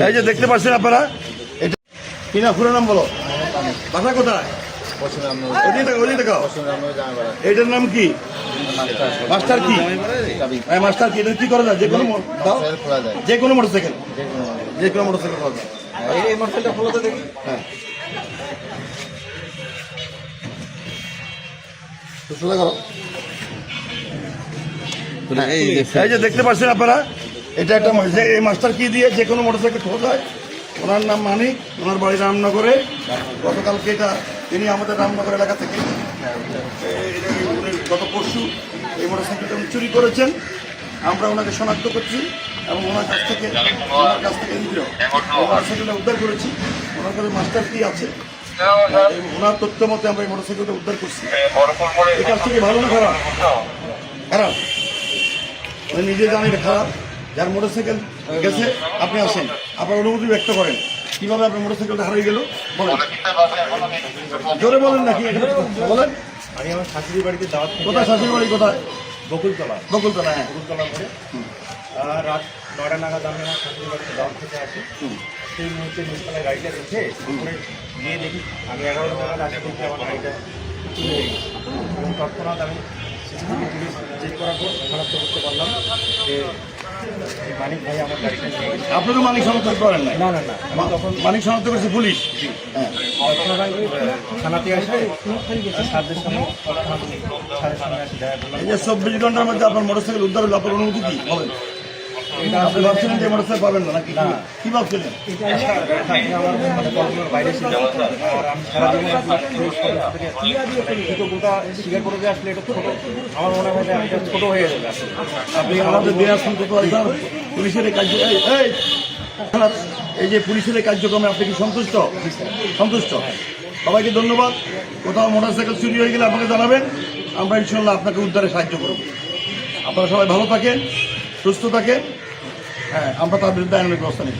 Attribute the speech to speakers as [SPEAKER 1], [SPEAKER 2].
[SPEAKER 1] এই যে দেখতে পাচ্ছেন আপনারা, এটা কি না পুরো নাম বলো, বাসা কোথায়? এটার নাম কি? মাস্টার কি? মাস্টার কি? এটা কি করা যায়? যে কোনো যে কোনো মোটরসাইকেল, যে কোনো মোটরসাইকেল খোলা যায়। এই মোটরসাইকেলটা খোলাতে দেখি। হ্যাঁ, সোজা করো। এই যে দেখতে পাচ্ছেন আপনারা, এটা একটা এই মাস্টার কি দিয়ে যে কোনো মোটরসাইকেল খোলা যায়। ওনার নাম মানিক, ওনার বাড়ি রামনগরে। গতকালকে এটা তিনি আমাদের রামনগর এলাকা থেকে গত পরশু এই মোটরসাইকেলটা উনি চুরি করেছেন। আমরা ওনাকে শনাক্ত করছি এবং ওনার কাছ থেকে মোটরসাইকেলটা উদ্ধার করেছি। ওনার কাছে মাস্টার কি আছে, ওনার তথ্য মতে আমরা এই মোটরসাইকেলটা উদ্ধার করছি। এই কাছ থেকে ভালো না খারাপ? খারাপ। উনি নিজে জানেন এটা খারাপ। যার মোটরসাইকেল গেছে আপনি আসেন, আপনার অনুভূতি ব্যক্ত করেন, কিভাবে আপনার মোটরসাইকেলটা হারিয়ে গেল বলেন, জোরে বলেন নাকি বলেন।
[SPEAKER 2] আমি আমার শাশুড়ি বাড়িতে দাওয়াত থেকে।
[SPEAKER 1] কোথায় শাশুড়ি বাড়ি? কোথায়?
[SPEAKER 2] বকুলতলা।
[SPEAKER 1] বকুলতলা, হ্যাঁ।
[SPEAKER 2] বকুলতলার পরে রাত 9টা নাগাদ আমি আমার শাশুড়ি বাড়িতে দাওয়াত থেকে আসি। সেই মুহূর্তে নিচতলায় গাড়িটা রেখে উপরে গিয়ে দেখি আমি 11টা নাগাদ আসি বলতে আমার গাড়িটা চলে গেছে। এবং তৎক্ষণাৎ আমি সিসিটিভি ফুটেজ চেক করার পর শনাক্ত করতে পারলাম যে মানিক ভাই আমার গাড়িটা নিয়ে গেছে।
[SPEAKER 1] আপনি তো মানিক শনাক্ত করেন না?
[SPEAKER 2] না না না, আমি তখন
[SPEAKER 1] মানিক শনাক্ত করেছে পুলিশ। হ্যাঁ,
[SPEAKER 2] থানাতে আসে সারদের সঙ্গে সারের সঙ্গে আসি দেখা করলাম।
[SPEAKER 1] এই যে 24 ঘন্টার মধ্যে আপনার মোটরসাইকেল উদ্ধার হলো, আপনার অনুভূতি কি বলেন? আপনি ভাবছিলেন যে মোটরসাইকেল পাবেন না নাকি? কি ভাবছিলেন?
[SPEAKER 2] আমার মানে কল্পনার বাইরে ছিল। আর আমি সারা জীবন কৃতজ্ঞতা স্বীকার করে দিয়ে আসলে এটা ছোট, আমার মনে হয় এটা ছোট হয়ে যাবে।
[SPEAKER 1] আপনি আমাদের দিনাজপুর পুলিশের এই কার্য এই যে পুলিশের এই কার্যক্রমে আপনি কি সন্তুষ্ট? সন্তুষ্ট। সবাইকে ধন্যবাদ। কোথাও মোটরসাইকেল চুরি হয়ে গেলে আপনাকে জানাবেন, আমরা ইনশাল্লাহ আপনাকে উদ্ধারে সাহায্য করব। আপনারা সবাই ভালো থাকেন, সুস্থ থাকেন। হ্যাঁ, আমরা তার বিরুদ্ধে আইনের ব্যবস্থা নিই।